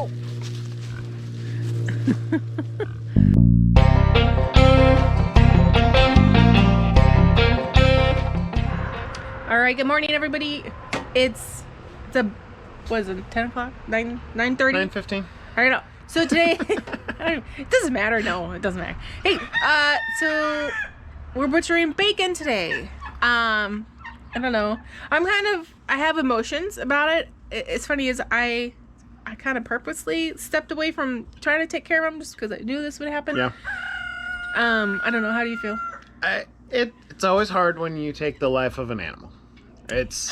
go. All right, good morning, everybody. It's was it 10 o'clock? 9:30? 9:15. I don't know. So today, it doesn't matter. No, it doesn't matter. Hey, so we're butchering bacon today. I don't know. I have emotions about it. It's funny is I kind of purposely stepped away from trying to take care of them just because I knew this would happen. Yeah. I don't know. How do you feel? It's always hard when you take the life of an animal. It's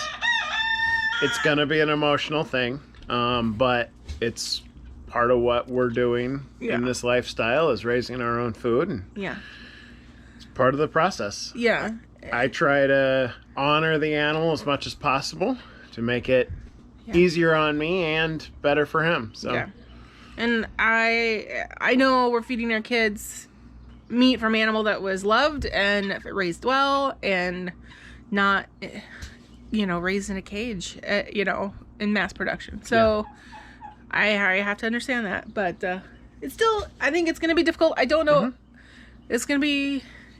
gonna be an emotional thing, but it's part of what we're doing in this lifestyle is raising our own food, and it's part of the process. Yeah. I try to honor the animal as much as possible to make it easier on me and better for him. So yeah. And I know we're feeding our kids meat from animal that was loved and raised well and not raised in a cage, in mass production. So I have to understand that, but it's still, I think it's going to be difficult. I don't know.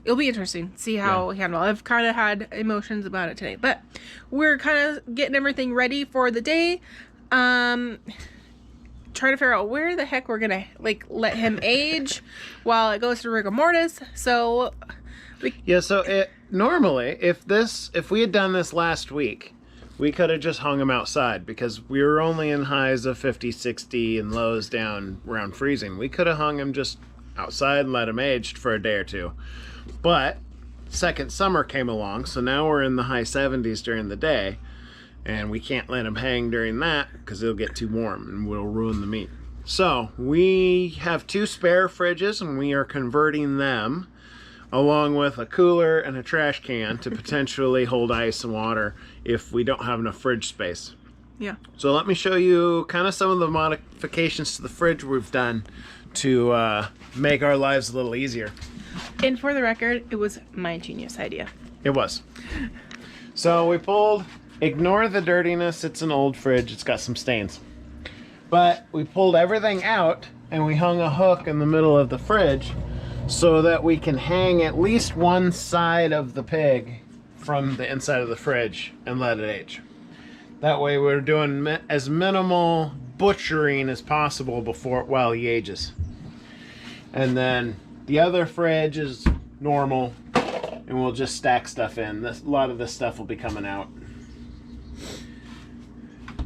It'll be interesting to see how we handle it. I've kind of had emotions about it today, but we're kind of getting everything ready for the day. Trying to figure out where the heck we're going to let him age while it goes through rigor mortis. So normally if we had done this last week, we could have just hung him outside because we were only in highs of 50, 60 and lows down around freezing. We could have hung him just outside and let him age for a day or two. But second summer came along, so now we're in the high 70s during the day, and we can't let him hang during that because it'll get too warm and will ruin the meat. So we have 2 spare fridges, and we are converting them along with a cooler and a trash can to potentially hold ice and water if we don't have enough fridge space. Yeah. So let me show you kind of some of the modifications to the fridge we've done to make our lives a little easier. And for the record, it was my genius idea. It was. So we ignore the dirtiness, it's an old fridge, it's got some stains. But we pulled everything out and we hung a hook in the middle of the fridge so that we can hang at least one side of the pig from the inside of the fridge and let it age. That way we're doing as minimal butchering as possible while he ages. And then the other fridge is normal, and we'll just stack stuff in. A lot of this stuff will be coming out.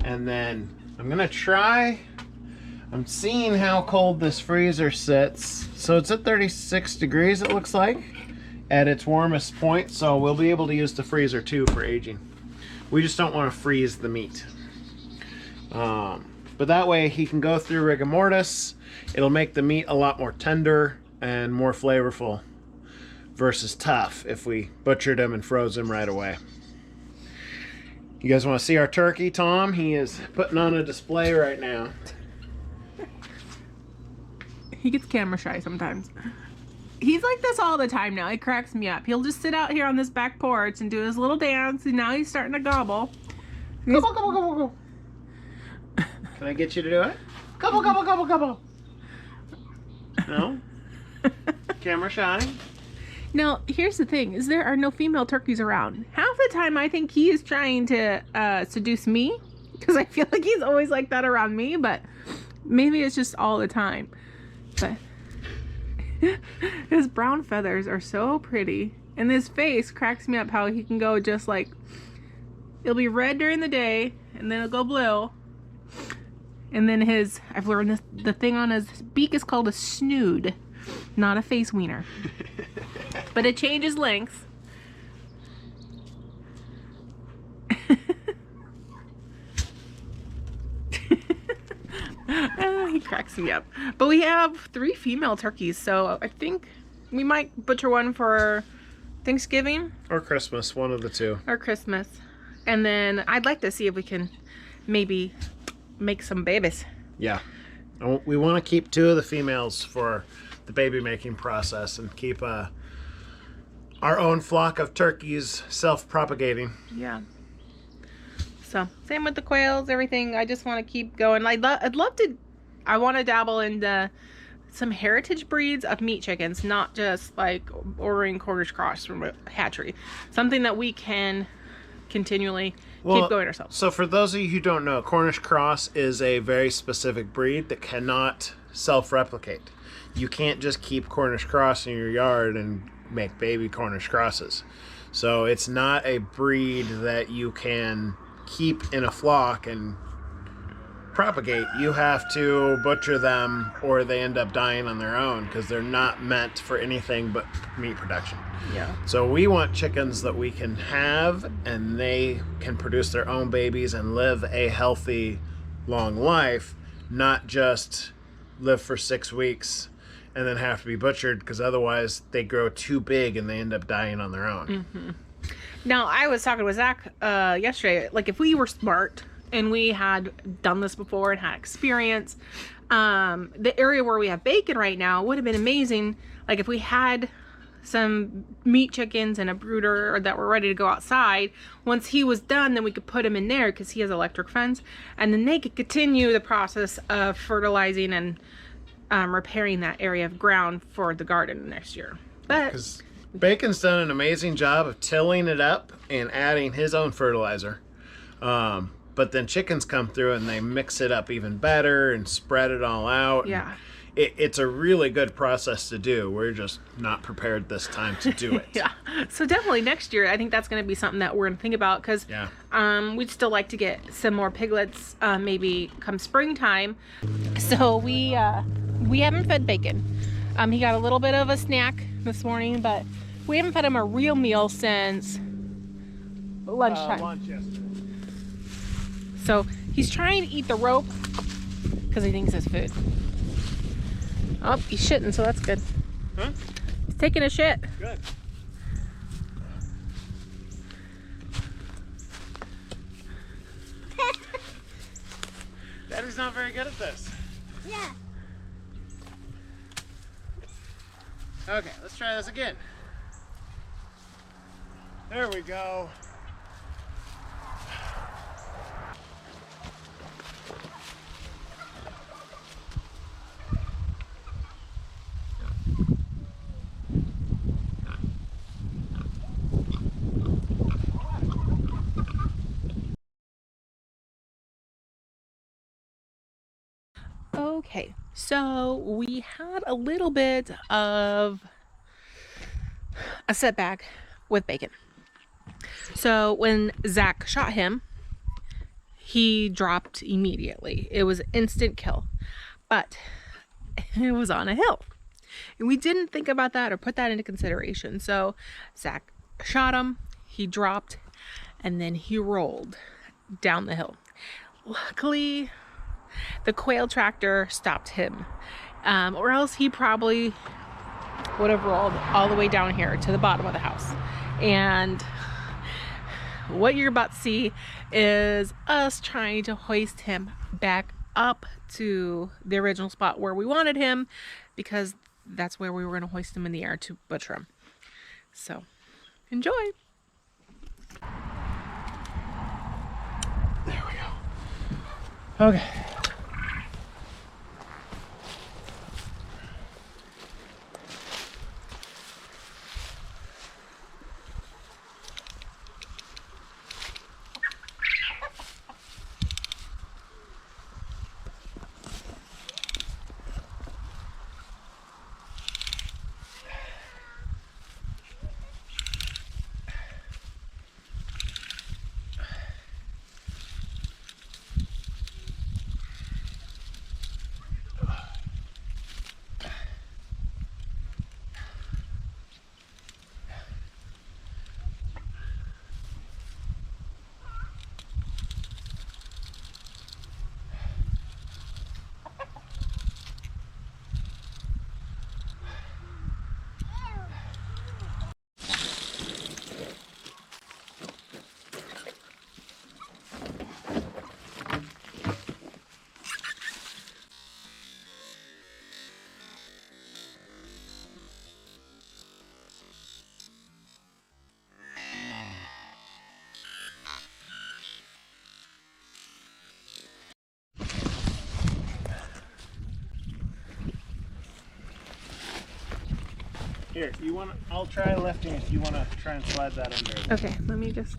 And then I'm seeing how cold this freezer sits. So it's at 36 degrees, it looks like, at its warmest point. So we'll be able to use the freezer too for aging. We just don't want to freeze the meat. But that way he can go through rigor mortis. It'll make the meat a lot more tender and more flavorful versus tough if we butchered him and froze him right away. You guys want to see our turkey, Tom? He is putting on a display right now. He gets camera shy sometimes. He's like this all the time now. It cracks me up. He'll just sit out here on this back porch and do his little dance, and now he's starting to gobble. Gobble, gobble, gobble, gobble. Can I get you to do it? Gobble, gobble, gobble, gobble. No? Camera shy? Now, here's the thing, is there are no female turkeys around. Half the time I think he is trying to seduce me, because I feel like he's always like that around me, but maybe it's just all the time. But his brown feathers are so pretty, and his face cracks me up how he can go just like, it'll be red during the day, and then it'll go blue. And then I've learned this, the thing on his beak is called a snood, not a face wiener. But it changes length. He cracks me up. But we have 3 female turkeys, so I think we might butcher one for Thanksgiving. Or Christmas, one of the two. Or Christmas. And then I'd like to see if we can maybe make some babies. Yeah. We want to keep 2 of the females for the baby making process and keep our own flock of turkeys self-propagating. Yeah. So same with the quails, everything. I just want to keep going. I'd love to. I want to dabble into some heritage breeds of meat chickens, not just like ordering Cornish cross from a hatchery. Something that we can continually keep going ourselves. So for those of you who don't know, Cornish cross is a very specific breed that cannot self-replicate. You can't just keep Cornish cross in your yard and make baby Cornish crosses. So it's not a breed that you can keep in a flock and propagate. You have to butcher them or they end up dying on their own because they're not meant for anything but meat production. Yeah. So we want chickens that we can have and they can produce their own babies and live a healthy, long life, not just live for 6 weeks and then have to be butchered because otherwise they grow too big and they end up dying on their own. Mm-hmm. Now, I was talking with Zach yesterday, like if we were smart and we had done this before and had experience, the area where we have bacon right now would have been amazing. Like if we had some meat chickens and a brooder that were ready to go outside, once he was done, then we could put him in there because he has electric fence, and then they could continue the process of fertilizing and repairing that area of ground for the garden next year. But because Bacon's done an amazing job of tilling it up and adding his own fertilizer. But then chickens come through and they mix it up even better and spread it all out. Yeah. It's a really good process to do. We're just not prepared this time to do it. Yeah. So definitely next year, I think that's going to be something that we're going to think about because we'd still like to get some more piglets maybe come springtime. So we haven't fed Bacon. He got a little bit of a snack this morning, but we haven't fed him a real meal since lunchtime. Lunch yesterday. So he's trying to eat the rope because he thinks it's food. Oh, he's shitting, so that's good. Huh? He's taking a shit. Good. Daddy's not very good at this. Yeah. Okay, let's try this again. There we go. Okay, so we had a little bit of a setback with Bacon. So when Zach shot him, he dropped immediately. It was instant kill, but it was on a hill. And we didn't think about that or put that into consideration. So Zach shot him, he dropped, and then he rolled down the hill. Luckily, the quail tractor stopped him, or else he probably would have rolled all the way down here to the bottom of the house. And what you're about to see is us trying to hoist him back up to the original spot where we wanted him, because that's where we were going to hoist him in the air to butcher him. So enjoy. There we go. Okay. Here, you want? I'll try lifting if you want to try and slide that under. Okay, let me just.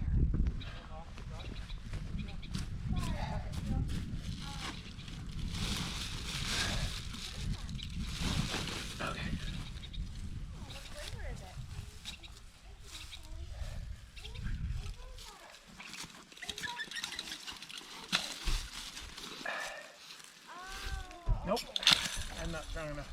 Okay. Nope, I'm not strong enough.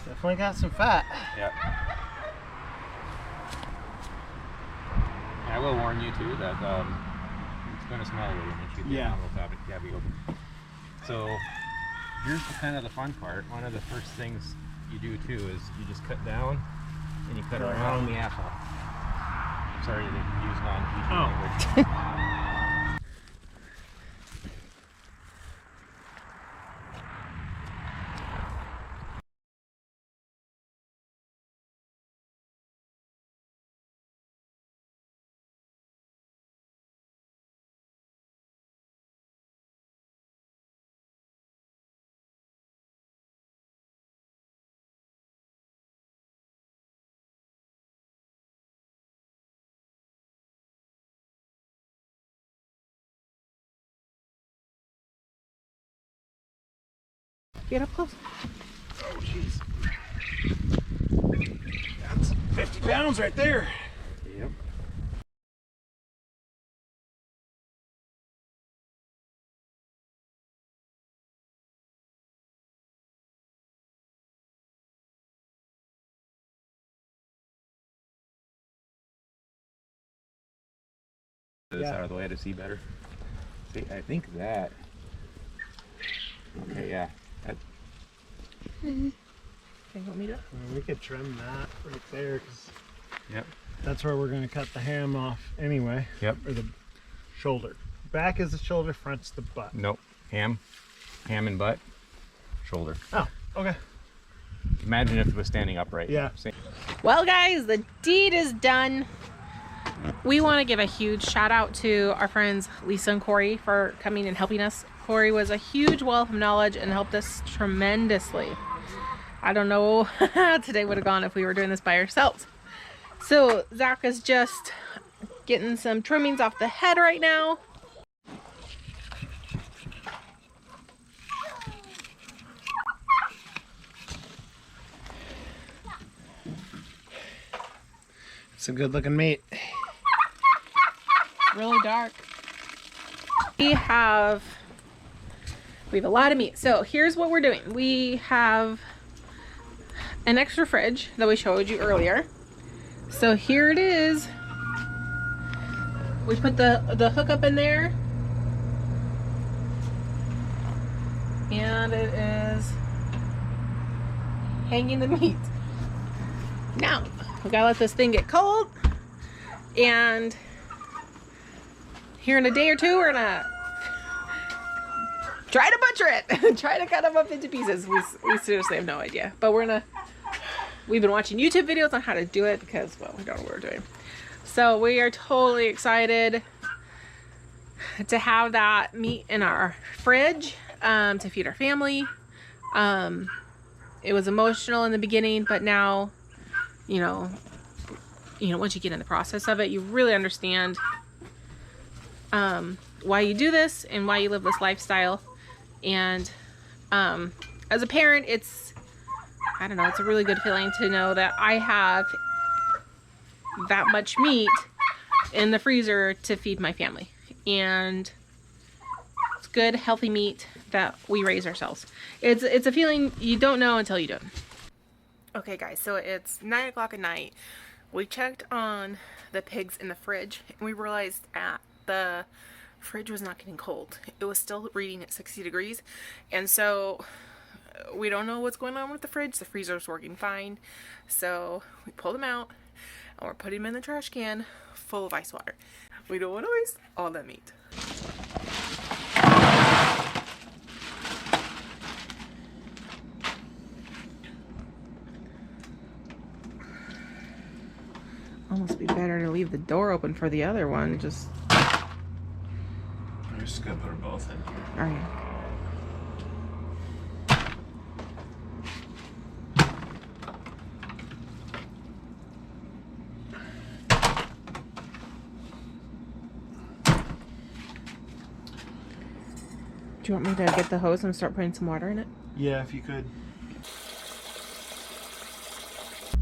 Definitely got some fat. Yep. I will warn you too that it's going to smell a little when you shoot the animal cavity open. So here's kind of the fun part. One of the first things you do too is you just cut down and you cut around the asshole. Sorry to use non-PG language. Get up close. Oh, jeez. That's 50 pounds right there. Yep. This out of the way to see better. See, I think that. Okay, yeah. That, Okay, you want me to? We could trim that right there because yep. that's where we're going to cut the ham off anyway. Yep. Or the shoulder. Back is the shoulder, front's the butt. Nope. Ham and butt, shoulder. Oh, okay. Imagine if it was standing upright. Yeah. Same. Well, guys, the deed is done. We want to give a huge shout out to our friends Lisa and Corey for coming and helping us. Corey was a huge wealth of knowledge and helped us tremendously. I don't know how today would have gone if we were doing this by ourselves. So Zach is just getting some trimmings off the head right now. It's a good looking meat. Really dark. We have a lot of meat. So here's what we're doing. We have an extra fridge that we showed you earlier. So here it is. We put the hook up in there. And it is hanging the meat. Now, we gotta let this thing get cold. And here in a day or two, we're gonna try to butcher it. Try to cut them up into pieces. We seriously have no idea. But we've been watching YouTube videos on how to do it because, well, we don't know what we're doing. So we are totally excited to have that meat in our fridge to feed our family. It was emotional in the beginning, but now, you know, once you get in the process of it, you really understand why you do this and why you live this lifestyle. And as a parent, it's a really good feeling to know that I have that much meat in the freezer to feed my family. And it's good, healthy meat that we raise ourselves. It's a feeling you don't know until you do it. Okay, guys, so it's 9 o'clock at night. We checked on the pigs in the fridge, and we realized that the fridge was not getting cold. It was still reading at 60 degrees, and so we don't know what's going on with the fridge. The freezer's working fine, so we pulled them out, and we're putting them in the trash can full of ice water. We don't want to waste all that meat. Almost be better to leave the door open for the other one. Just. I'm just gonna put them both in here. All right. Do you want me to get the hose and start putting some water in it? Yeah, if you could.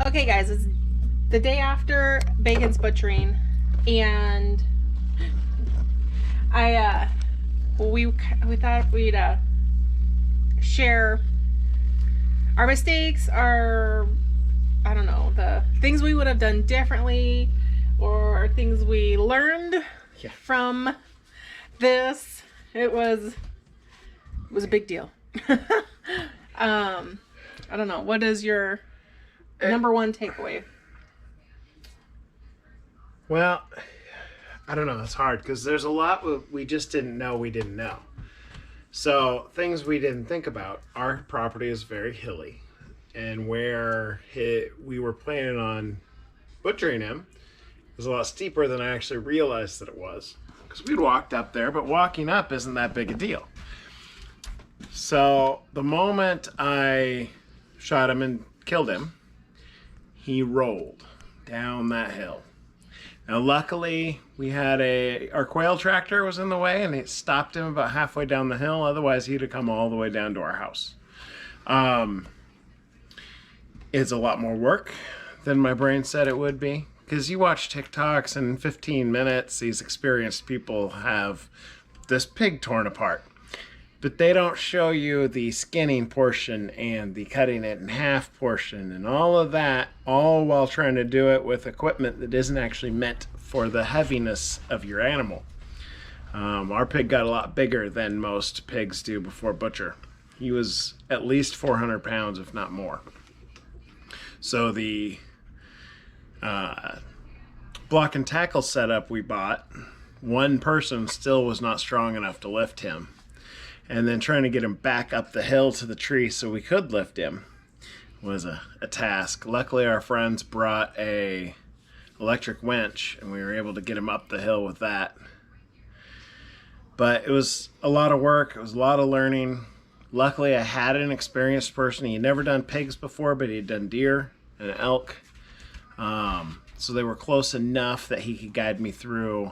Okay, guys, it's the day after Bacon's butchering, and we thought we'd share our mistakes, our, I don't know, the things we would have done differently, or things we learned from this. It was a big deal. I don't know. What is your number one takeaway? Well, I don't know. It's hard because there's a lot we just didn't know we didn't know. So things we didn't think about. Our property is very hilly, and where we were planning on butchering him was a lot steeper than I actually realized that it was. Because we'd walked up there, but walking up isn't that big a deal. So the moment I shot him and killed him, he rolled down that hill. Now luckily we had our quail tractor was in the way, and it stopped him about halfway down the hill. Otherwise he'd have come all the way down to our house. It's a lot more work than my brain said it would be. Because you watch TikToks, and in 15 minutes, these experienced people have this pig torn apart. But they don't show you the skinning portion and the cutting it in half portion and all of that, all while trying to do it with equipment that isn't actually meant for the heaviness of your animal. Our pig got a lot bigger than most pigs do before butcher. He was at least 400 pounds, if not more. So the block and tackle setup we bought, one person still was not strong enough to lift him. And then trying to get him back up the hill to the tree so we could lift him was a task. Luckily our friends brought a electric winch, and we were able to get him up the hill with that. But it was a lot of work. It was a lot of learning. Luckily I had an experienced person. He had never done pigs before, but he had done deer and elk. So they were close enough that he could guide me through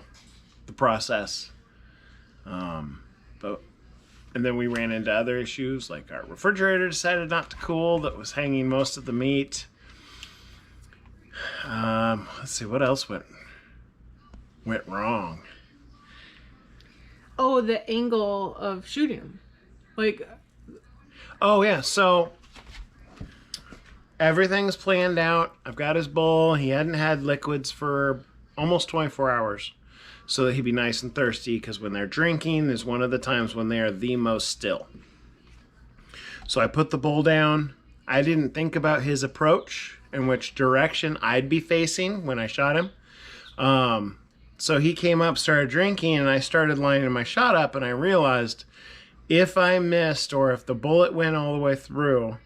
the process. And then we ran into other issues, like our refrigerator decided not to cool, that was hanging most of the meat. Let's see, what else went wrong? Oh, the angle of shooting him. Oh yeah, so everything's planned out. I've got his bowl. He hadn't had liquids for almost 24 hours. So that he'd be nice and thirsty, because when they're drinking is one of the times when they are the most still. So I put the bowl down. I didn't think about his approach and which direction I'd be facing when I shot him. So he came up, started drinking, and I started lining my shot up, and I realized if I missed or if the bullet went all the way through,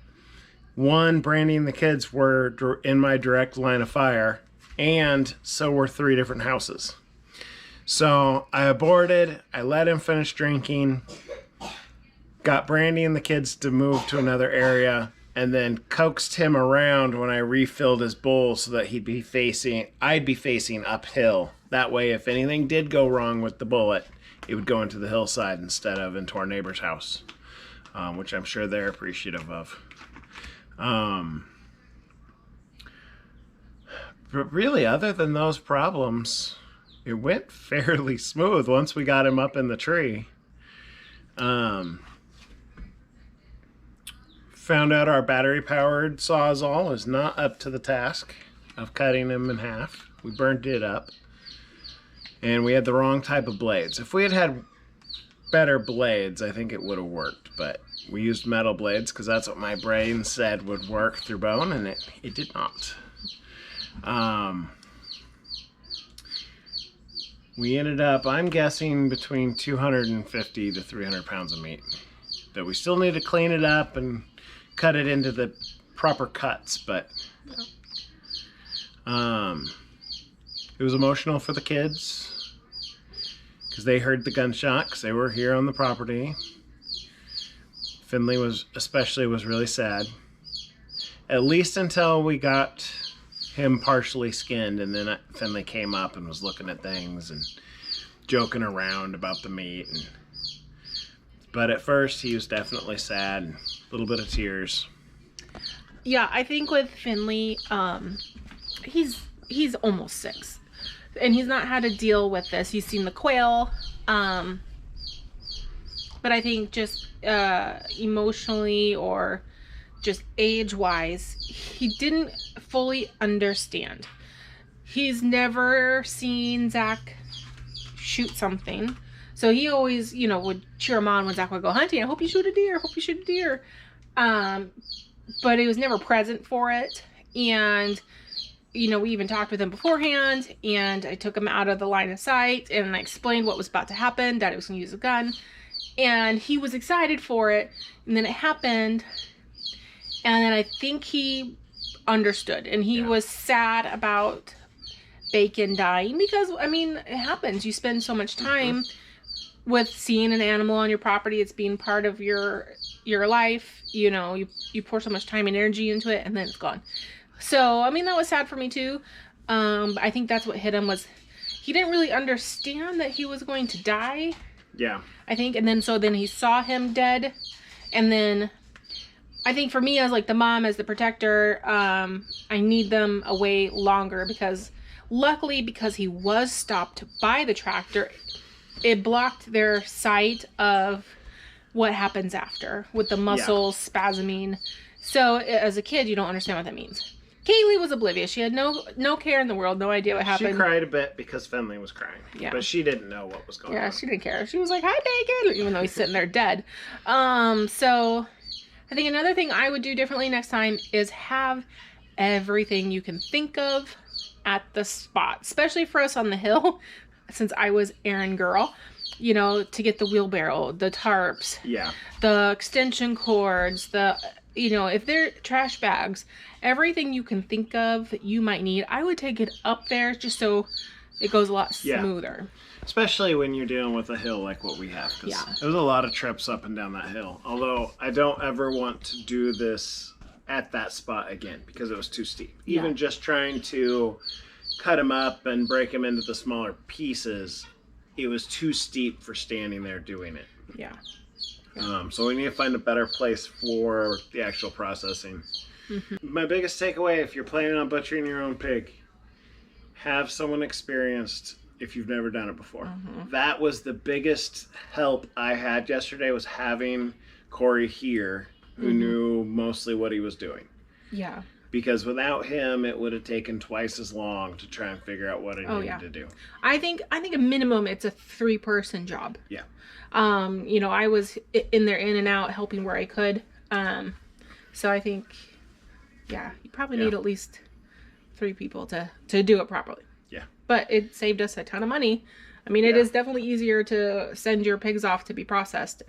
one, Brandy and the kids were in my direct line of fire, and so were 3 different houses. So I aborted, I let him finish drinking, got Brandy and the kids to move to another area, and then coaxed him around when I refilled his bowl so that I'd be facing uphill. That way, if anything did go wrong with the bullet, it would go into the hillside instead of into our neighbor's house, which I'm sure they're appreciative of. But really, other than those problems, it went fairly smooth once we got him up in the tree. found out our battery-powered Sawzall is not up to the task of cutting them in half. We burned it up. And we had the wrong type of blades. If we had had better blades, I think it would have worked. But we used metal blades because that's what my brain said would work through bone, and it did not. We ended up, I'm guessing, between 250 to 300 pounds of meat. That we still need to clean it up and cut it into the proper cuts, but it was emotional for the kids because they heard the gunshot because they were here on the property. Finley was really sad, at least until we got him partially skinned, and then Finley came up and was looking at things and joking around about the meat. But at first he was definitely sad, a little bit of tears. Yeah, I think with Finley, he's almost 6, and he's not had to deal with this. He's seen the quail, but I think just emotionally or just age-wise, he didn't fully understand. He's never seen Zach shoot something, so he always, would cheer him on when Zach would go hunting. I hope you shoot a deer. I hope you shoot a deer. But he was never present for it, and we even talked with him beforehand, and I took him out of the line of sight, and I explained what was about to happen, that he was going to use a gun, and he was excited for it, and then it happened, and then I think he understood, and he was sad about Bacon dying, because, it happens. You spend so much time with seeing an animal on your property. It's being part of your life. You pour so much time and energy into it, and then it's gone. So, that was sad for me too. I think that's what hit him, was he didn't really understand that he was going to die. Yeah. I think, and then he saw him dead, and then I think for me as like the mom, as the protector, I need them away longer, because luckily, because he was stopped by the tractor, it blocked their sight of what happens after with the muscles spasming. So as a kid, you don't understand what that means. Kaylee was oblivious. She had no care in the world, no idea what happened. She cried a bit because Finley was crying. Yeah. But she didn't know what was going on. Yeah, she didn't care. She was like, "Hi, Bacon," even though he's sitting there dead. So I think another thing I would do differently next time is have everything you can think of at the spot, especially for us on the hill, since I was errand girl, to get the wheelbarrow, the tarps, the extension cords, if they're trash bags, everything you can think of that you might need, I would take it up there just so it goes a lot smoother. Especially when you're dealing with a hill like what we have. Because there was a lot of trips up and down that hill. Although I don't ever want to do this at that spot again because it was too steep. Even just trying to cut them up and break them into the smaller pieces, it was too steep for standing there doing it. Yeah. So we need to find a better place for the actual processing. My biggest takeaway, if you're planning on butchering your own pig, have someone experienced if you've never done it before. That was the biggest help I had yesterday, was having Corey here, who knew mostly what he was doing. Yeah. Because without him, it would have taken twice as long to try and figure out what I needed to do. I think a minimum it's a 3-person job. Yeah. I was in there in and out helping where I could. So I think, you probably need at least 3 people to do it properly. Yeah. But it saved us a ton of money. It is definitely easier to send your pigs off to be processed.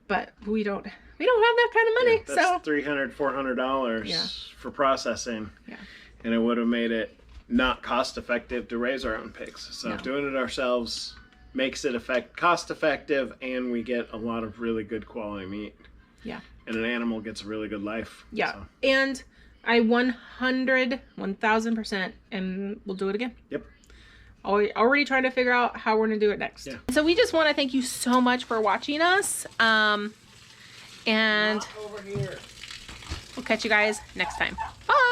But we don't have that kind of money. That's $300, $400 for processing. Yeah. And it would have made it not cost effective to raise our own pigs. So doing it ourselves makes it cost effective, and we get a lot of really good quality meat. Yeah. And an animal gets a really good life. Yeah. So. And I 1000%, and we'll do it again. Yep. Already trying to figure out how we're going to do it next. Yeah. So we just want to thank you so much for watching us. And Not over here. We'll catch you guys next time. Bye.